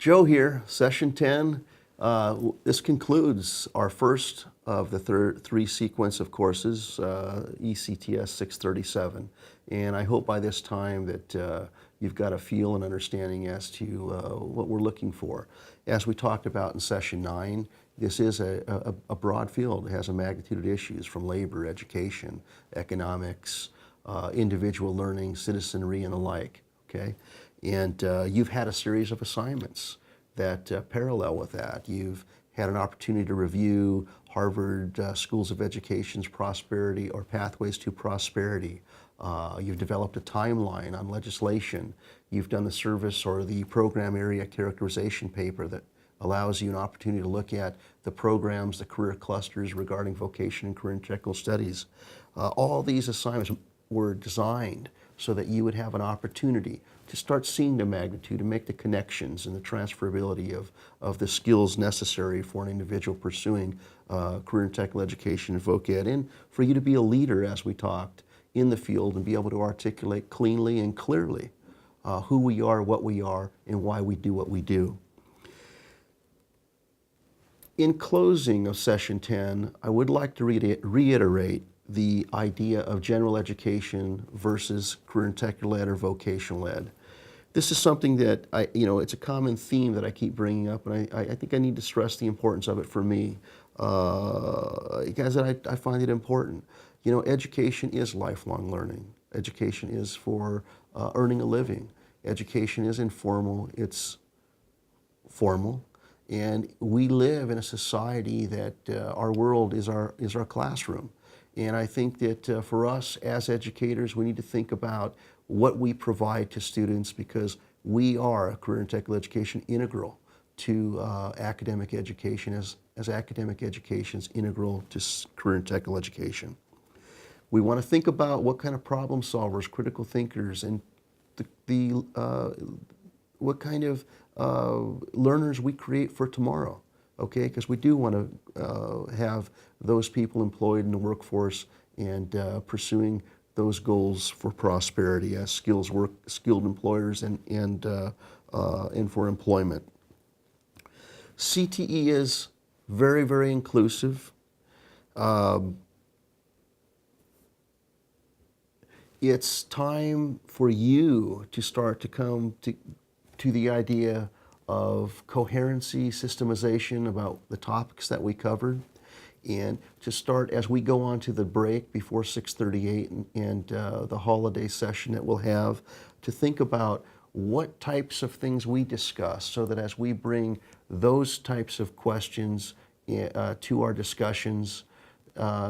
Joe here, session 10. This concludes our first of the three sequence of courses, ECTS 637. And I hope by this time that you've got a feel and understanding as to what we're looking for. As we talked about in session 9, this is a broad field. It has a magnitude of issues from labor, education, economics, individual learning, citizenry, and the like. Okay? And you've had a series of assignments that parallel with that. You've had an opportunity to review Harvard Schools of Education's Prosperity or Pathways to Prosperity. You've developed a timeline on legislation. You've done the service or the program area characterization paper that allows you an opportunity to look at the programs, the career clusters regarding vocation and career and technical studies. All these assignments were designed so that you would have an opportunity to start seeing the magnitude and make the connections and the transferability of the skills necessary for an individual pursuing career and technical education and voc ed, and for you to be a leader, as we talked, in the field and be able to articulate cleanly and clearly who we are, what we are, and why we do what we do. In closing of session 10, I would like to reiterate the idea of general education versus career and technical ed or vocational ed. This is something that it's a common theme that I keep bringing up, and I think I need to stress the importance of it for me, because I find it important. Education is lifelong learning. Education is for earning a living. Education is informal, it's formal. And we live in a society that our world is our classroom. And I think that for us as educators, we need to think about what we provide to students, because we are, career and technical education, integral to academic education, as academic education is integral to career and technical education. We want to think about what kind of problem solvers, critical thinkers, and what kind of learners we create for tomorrow. Okay, because we do want to have those people employed in the workforce and pursuing those goals for prosperity as skilled employers and for employment. CTE is very, very inclusive. It's time for you to start to come to the idea of coherency, systemization about the topics that we covered, and to start as we go on to the break before 6:38 and the holiday session that we'll have, to think about what types of things we discuss, so that as we bring those types of questions to our discussions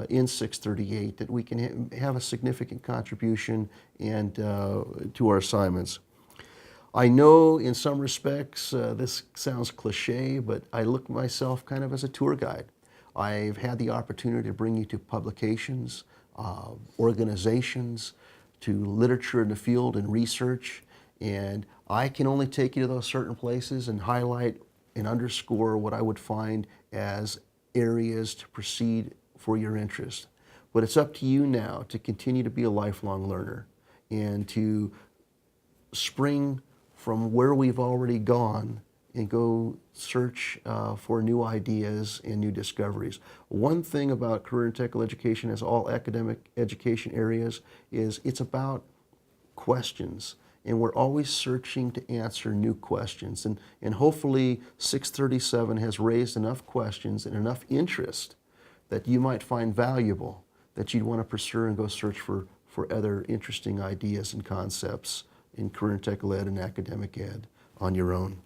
in 6:38, that we can have a significant contribution and to our assignments. I know in some respects this sounds cliche, but I look myself kind of as a tour guide. I've had the opportunity to bring you to publications, organizations, to literature in the field and research, and I can only take you to those certain places and highlight and underscore what I would find as areas to proceed for your interest. But it's up to you now to continue to be a lifelong learner and to spring from where we've already gone and go search for new ideas and new discoveries. One thing about career and technical education, as all academic education areas, is it's about questions. And we're always searching to answer new questions. And hopefully 637 has raised enough questions and enough interest that you might find valuable, that you'd want to pursue and go search for other interesting ideas and concepts in career and technical ed and academic ed on your own.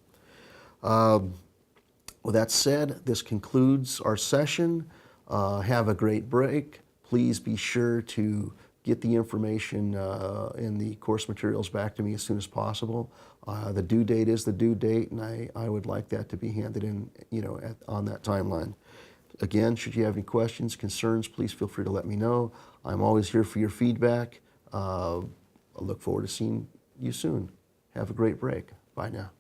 With that said, this concludes our session. Have a great break. Please be sure to get the information and the course materials back to me as soon as possible. The due date is the due date, and I would like that to be handed in, on that timeline. Again, should you have any questions, concerns, please feel free to let me know. I'm always here for your feedback. I look forward to seeing you soon. Have a great break. Bye now.